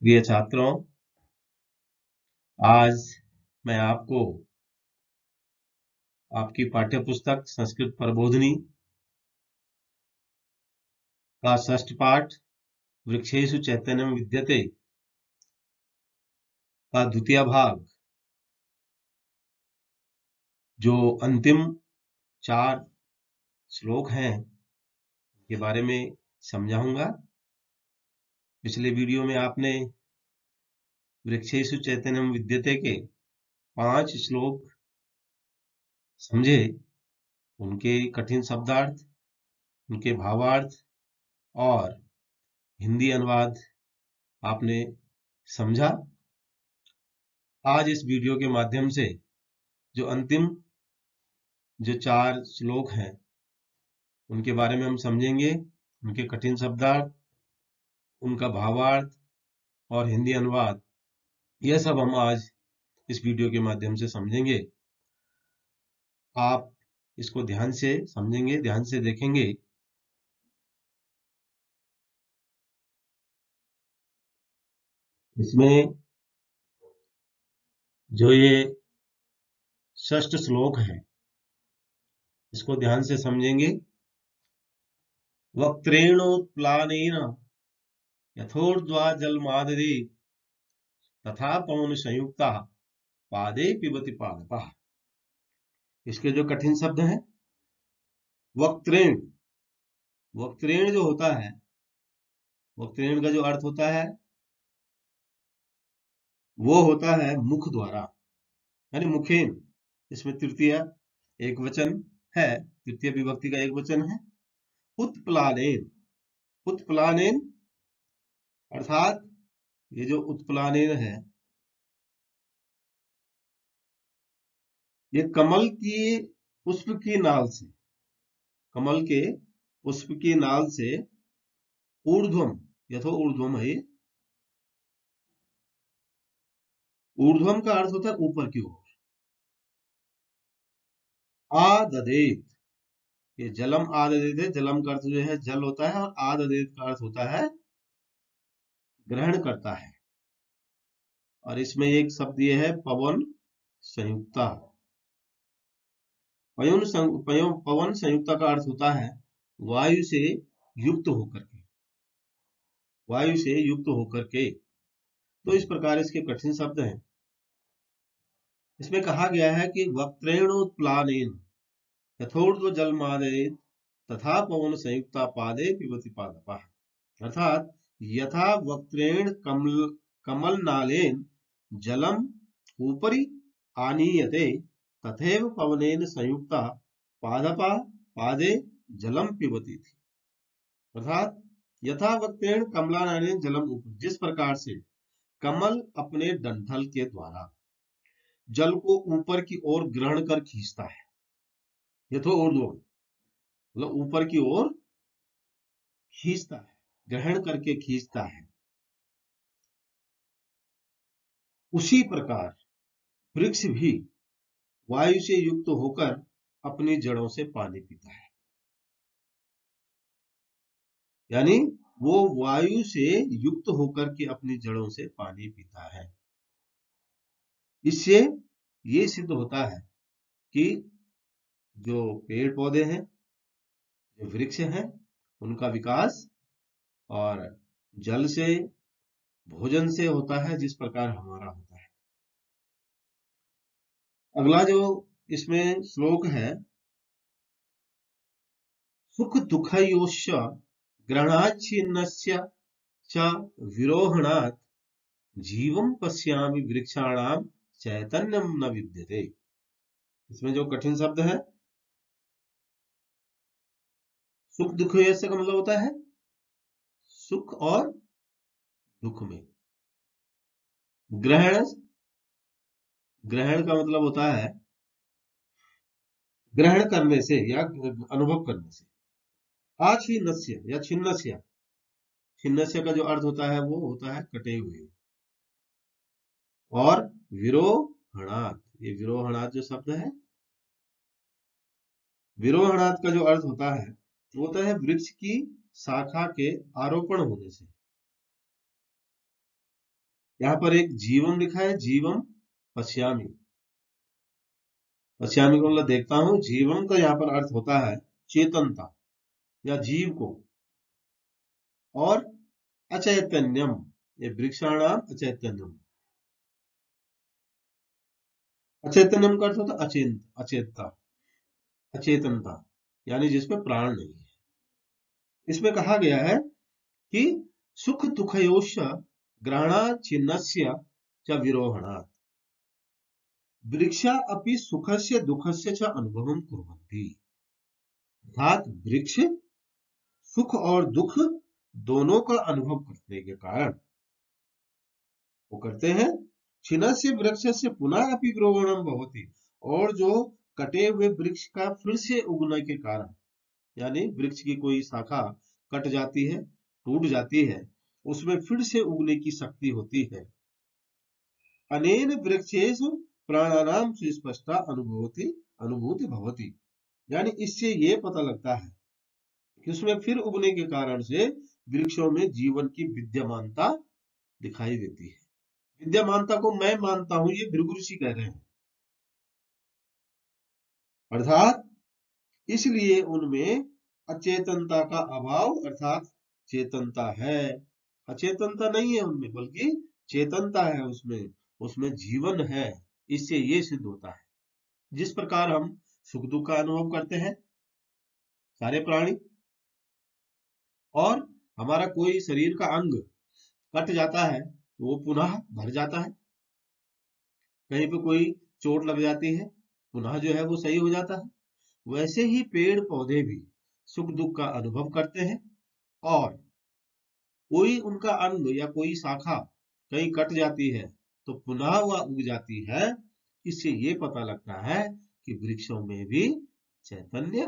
प्रिय छात्रों, आज मैं आपको आपकी पाठ्य पुस्तक संस्कृत प्रबोधिनी का षष्ठ पाठ वृक्षेषु चैतन्यम विद्यते का द्वितीय भाग, जो अंतिम 4 श्लोक हैं, के बारे में समझाऊंगा। पिछले वीडियो में आपने वृक्षेषु चैतन्यम विद्यते के 5 श्लोक समझे, उनके कठिन शब्दार्थ, उनके भावार्थ और हिंदी अनुवाद आपने समझा। आज इस वीडियो के माध्यम से जो अंतिम 4 श्लोक हैं, उनके बारे में हम समझेंगे, उनके कठिन शब्दार्थ, उनका भावार्थ और हिंदी अनुवाद, यह सब हम आज इस वीडियो के माध्यम से समझेंगे। आप इसको ध्यान से समझेंगे, ध्यान से देखेंगे। इसमें जो ये षष्ठ श्लोक है, इसको ध्यान से समझेंगे। वक्त्रेणोत्प्लानेन यथोर्ध्वा जलमाददे तथा पवन संयुक्ता पादे पिबति पादपः। इसके जो कठिन शब्द हैं, वक्त्रेण, वक्त्रेण जो होता है, वक्त्रेण का जो अर्थ होता है वो होता है मुख द्वारा, यानी मुखेन। इसमें तृतीय एक वचन है, तृतीय विभक्ति का एक वचन है। उत्प्लानेन, उत्प्लानेन अर्थात ये जो उत्प्लानेन है, ये कमल की पुष्प की नाल से, कमल के पुष्प की नाल से ऊर्ध्वम, यथो ऊर्ध्वम है। ऊर्ध्वम का अर्थ होता है ऊपर की ओर। आददेत, ये जलम आददेत है। जलम का अर्थ जो है जल होता है, और आददेत का अर्थ होता है ग्रहण करता है। और इसमें एक शब्द ये है पवन संयुक्ता। पवन संयुक्ता का अर्थ होता है वायु से युक्त होकर के, वायु से युक्त होकर के। तो इस प्रकार इसके कठिन शब्द हैं। इसमें कहा गया है कि वक्त्रेणोत्प्लानेन यथोर्ध्व जलमादयेत तथा पवन संयुक्ता पादे पिबति पादपः। अर्थात यथा वक्त्रेण कमल नालेन जलम ऊपरी आनीयते तथैव पवनेन संयुक्ता पादपा पादे जलम पिबती थी। अर्थात यथा वक्त्रेण कमला नालेन जलम ऊपर, जिस प्रकार से कमल अपने डंठल के द्वारा जल को ऊपर की ओर ग्रहण कर खींचता है, यथो ऊर्ध्व मतलब ऊपर की ओर खींचता है, ग्रहण करके खींचता है, उसी प्रकार वृक्ष भी वायु से युक्त होकर अपनी जड़ों से पानी पीता है। यानी वो वायु से युक्त होकर के अपनी जड़ों से पानी पीता है। इससे ये सिद्ध होता है कि जो पेड़ पौधे हैं, जो वृक्ष हैं, उनका विकास और जल से, भोजन से होता है, जिस प्रकार हमारा होता है। अगला जो इसमें श्लोक है, सुख दुःखयोश्च ग्रहणाच्छिन्नस्य च विरोहणात् जीवं पश्यामि वृक्षाणाम चैतन्यम न विद्यते। इसमें जो कठिन शब्द है, सुख दुःखयोश्च का मतलब होता है सुख और दुख में। ग्रहण, ग्रहण का मतलब होता है ग्रहण करने से या अनुभव करने से। आछिन्नस्य या छिन्नस्य, छिन्नस्य का जो अर्थ होता है वो होता है कटे हुए। और विरोहणात्, ये विरोहणात् जो शब्द है, विरोहणात् का जो अर्थ होता है वो होता है वृक्ष की शाखा के आरोपण होने से। यहाँ पर एक जीवम लिखा है, जीवम पश्यामी। पश्यामी को मतलब देखता हूं। जीवम का यहाँ पर अर्थ होता है चेतनता या जीव को। और अचैतन्यम, ये वृक्षाणाम अचैतन्यम। अचैतन्यम का अर्थ होता है अचेतता, अचेतनता, यानी जिसमें प्राण नहीं है। इसमें कहा गया है कि सुख दुखयोश ग्रहणा चिन्हस्य च विरोहणात् वृक्षा अपि सुखस्य दुखस्य च अनुभवं कुर्वन्ति। अर्थात वृक्ष सुख और दुख दोनों का अनुभव करने के कारण वो करते हैं। छिन्नस्य वृक्षस्य पुनः अपि विरोहणम भवति, और जो कटे हुए वृक्ष का फिर से उगने के कारण, यानी वृक्ष की कोई शाखा कट जाती है, टूट जाती है, उसमें फिर से उगने की शक्ति होती है। अनेन वृक्षेषु प्राणानाम सुस्पष्टा अनुभूति भवति, यानी इससे ये पता लगता है कि उसमें फिर उगने के कारण से वृक्षों में जीवन की विद्यमानता दिखाई देती है। विद्यमानता को मैं मानता हूं, ये भृगु ऋषि कह रहे हैं। अर्थात इसलिए उनमें अचेतनता का अभाव, अर्थात चेतनता है। अचेतनता नहीं है उनमें, बल्कि चेतनता है उसमें, उसमें जीवन है। इससे ये सिद्ध होता है। जिस प्रकार हम सुख दुख का अनुभव करते हैं सारे प्राणी, और हमारा कोई शरीर का अंग कट जाता है तो वो पुनः भर जाता है, कहीं पे कोई चोट लग जाती है पुनः जो है वो सही हो जाता है। वैसे ही पेड़ पौधे भी सुख दुख का अनुभव करते हैं, और कोई उनका अंग या कोई शाखा कहीं कट जाती है तो पुनः वह उग जाती है। इससे ये पता लगता है कि वृक्षों में भी चैतन्य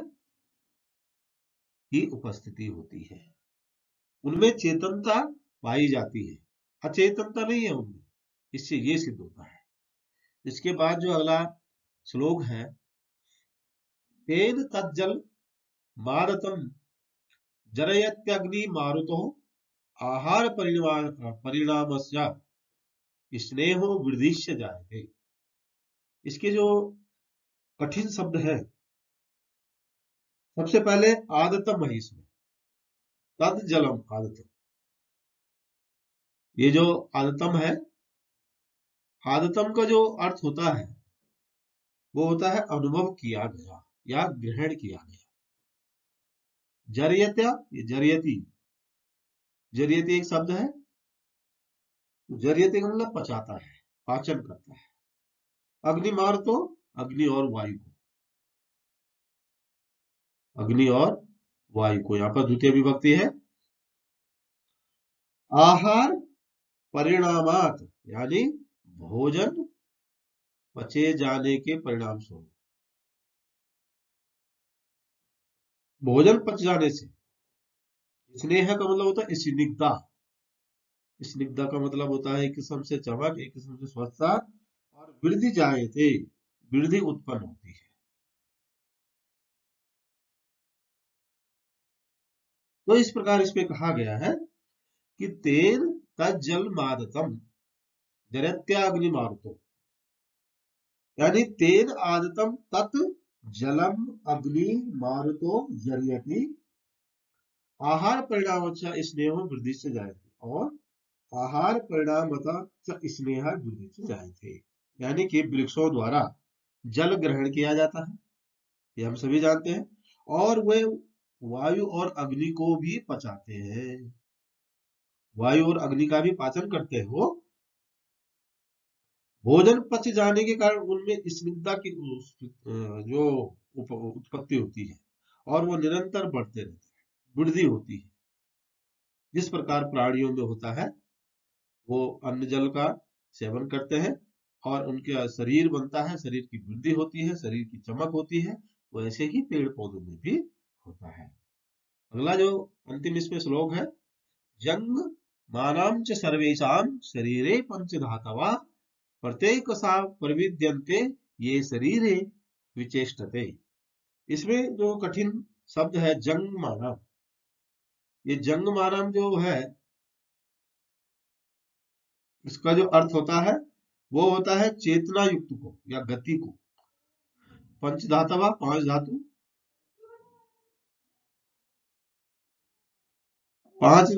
की उपस्थिति होती है, उनमें चेतनता पाई जाती है, अचेतनता नहीं है उनमें। इससे ये सिद्ध होता है। इसके बाद जो अगला श्लोक है, तेन तज्जल मारतम जरयत्यग्नि मारुतो आहार परिणामस्य स्नेहो वृद्धिश्च जायते। इसके जो कठिन शब्द है, सबसे पहले आदतम है इसमें, तद जलम आदतम। ये जो आदतम है, आदतम का जो अर्थ होता है वो होता है अनुभव किया गया या ग्रहण किया गया। जरियत्या, ये जरियती, जरियती एक शब्द है। जरियती का मतलब पचाता है, पाचन करता है। अग्निमार तो अग्नि और वायु को, अग्नि और वायु को, यहां पर द्वितीय विभक्ति है। आहार परिणामात, यानी भोजन पचे जाने के परिणाम स्वरूप, भोजन पच जाने से। स्नेह का मतलब होता है स्निग्धा, स्निग्धा का मतलब होता है एक किस्म से चमक, एक किस्म से स्वच्छता। और वृद्धि जायते, वृद्धि उत्पन्न होती है। तो इस प्रकार इसमें कहा गया है कि तेन तज्जल मादतम जरत्याग्नि मारुतो, यानी तेन आदतम तत् जलम अग्नि मारुतो जरियति आहार परिणाम स्नेह वृद्धि से जायते, और आहार परिणाम स्नेह वृद्धि से जायते, यानी कि वृक्षों द्वारा जल ग्रहण किया जाता है, ये हम सभी जानते हैं। और वे वायु और अग्नि को भी पचाते हैं, वायु और अग्नि का भी पाचन करते हैं वो। भोजन पच जाने के कारण उनमें स्निग्धता की जो उत्पत्ति होती है, और वो निरंतर बढ़ते रहते हैं, वृद्धि होती है। जिस प्रकार प्राणियों में होता है, वो अन्न जल का सेवन करते हैं और उनका शरीर बनता है, शरीर की वृद्धि होती है, शरीर की चमक होती है, वैसे ही पेड़ पौधों में भी होता है। अगला जो अंतिम इसमें श्लोक है, जंग मानाम च सर्वेषाम शरीरे पंच धातवा प्रत्येक सा प्रविद्यन्ते ये शरीरे विचेष्टते। इसमें जो कठिन शब्द है जंग मानम, ये जंग मानम जो है इसका जो अर्थ होता है वो होता है चेतना युक्त को या गति को। पंचधातवा, पांच धातु, पांच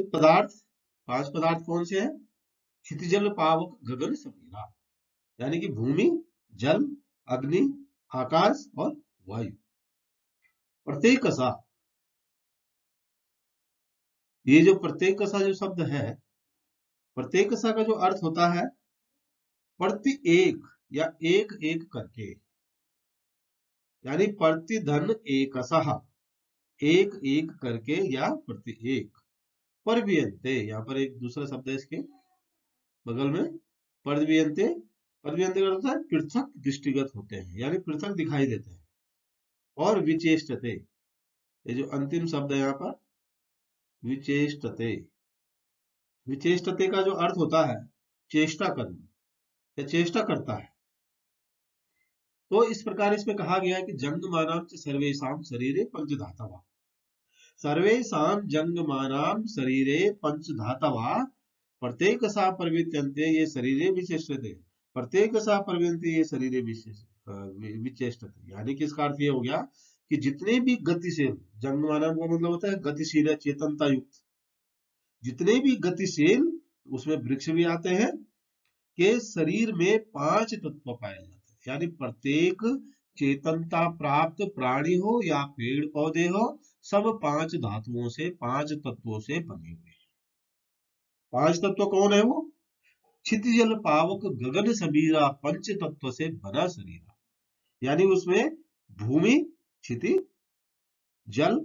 पदार्थ कौन से हैं? क्षितिजल पावक गगन समीरा, यानी कि भूमि, जल, अग्नि, आकाश और वायु। प्रत्येक सा, ये जो प्रत्येक सा जो शब्द है, प्रत्येक सा का जो अर्थ होता है प्रति एक या एक एक करके, यानी प्रतिधन एकसः, एक एक करके या प्रति एक। परवियंते, यहाँ पर एक दूसरा शब्द है इसके बगल में, परवियंते। परवियंते का अर्थ है पृथक दृष्टिगत होते हैं, यानी पृथक दिखाई देते हैं। और विचेष्टते, ये जो अंतिम शब्द है यहाँ पर विचेष्टते, विचेष्टते का जो अर्थ होता है चेष्टा करना या चेष्टा करता है। तो इस प्रकार इसमें कहा गया है कि जंगमानां च सर्वेषां शरीरे पंचधातवा, सर्वेषां जंगमानां शरीरे पंचधातवा प्रत्येक सा प्रवित्यन्ते ये शरीरे विशेषते, प्रत्येक सा प्रवित्यन्ते ये शरीरे विचेष्टते, यानी कि इसका अर्थ ये हो गया कि जितने भी गतिशील, जंगमानां का मतलब होता है गतिशील या चेतनता युक्त, जितने भी गतिशील उसमें वृक्ष भी आते हैं, के शरीर में पांच तत्व पाए जाते हैं, यानी प्रत्येक चेतनता प्राप्त प्राणी हो या पेड़ पौधे हो, सब पांच धातुओं से, पांच तत्वों से बने हुए हैं। पांच तत्व कौन है वो? क्षितिजल पावक गगन समीरा पंच तत्व से बना शरीर, यानी उसमें भूमि, क्षिति, जल,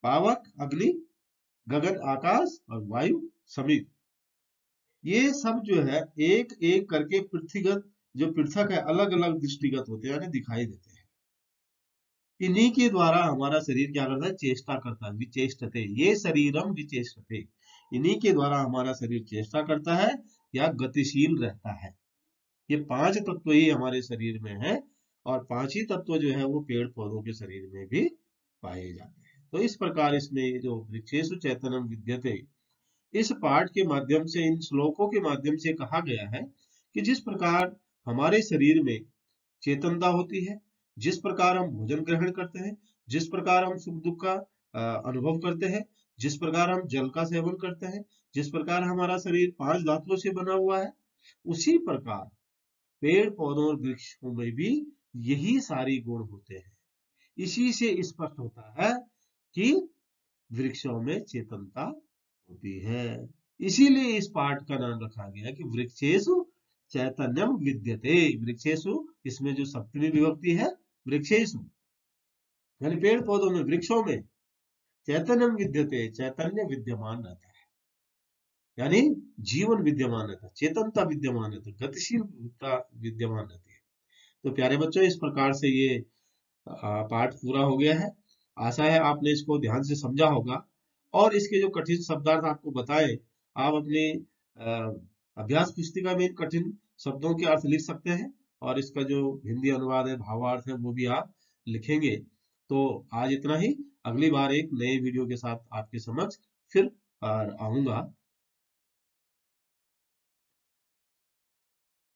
पावक अग्नि, गगन आकाश और वायु समीर, ये सब जो है एक एक करके पृथ्वीगत जो पृथक है, अलग अलग दृष्टिगत होते हैं, यानी दिखाई देते हैं। इन्हीं के द्वारा हमारा शरीर क्या करता है? चेष्टा करता है, विचेष्टते, ये शरीरम विचेष्टते, इन्हीं के द्वारा हमारा शरीर चेष्टा करता है या गतिशील रहता है। ये पांच तत्व ही हमारे शरीर में है, और पांच ही तत्व जो है वो पेड़ पौधों के शरीर में भी पाए जाते हैं। तो इस प्रकार इसमें जो वृक्षेषु चैतन्यम विद्यते, इस पाठ के माध्यम से, इन श्लोकों के माध्यम से कहा गया है कि जिस प्रकार हमारे शरीर में चेतनता होती है, जिस प्रकार हम भोजन ग्रहण करते हैं, जिस प्रकार हम सुख दुख का अनुभव करते हैं, जिस प्रकार हम जल का सेवन करते हैं, जिस प्रकार हमारा शरीर पांच धातुओं से बना हुआ है, उसी प्रकार पेड़ पौधों और वृक्षों में भी यही सारी गुण होते हैं। इसी से स्पष्ट होता है कि वृक्षों में चेतनता होती है। इसीलिए इस पाठ का नाम रखा गया कि वृक्षेषु चैतन्यम विद्यते। वृक्षेषु, इसमें जो सप्तमी विभक्ति है, वृक्षेषु यानी पेड़ पौधों में, वृक्षों में, चैतन्यम विद्यते, चैतन्य विद्यमान रहता है, यानी जीवन विद्यमान रहता है, चेतनता विद्यमान रहती है, गतिशीलता विद्यमान रहती है। तो प्यारे बच्चों, इस प्रकार से ये पाठ पूरा हो गया है। आशा है आपने इसको ध्यान से समझा होगा, और इसके जो कठिन शब्दार्थ आपको बताए, आप अपने अभ्यास पुस्तिका में इन कठिन शब्दों के अर्थ लिख सकते हैं, और इसका जो हिंदी अनुवाद है, भावार्थ है, वो भी आप लिखेंगे। तो आज इतना ही। अगली बार एक नए वीडियो के साथ आपके समक्ष फिर आऊंगा।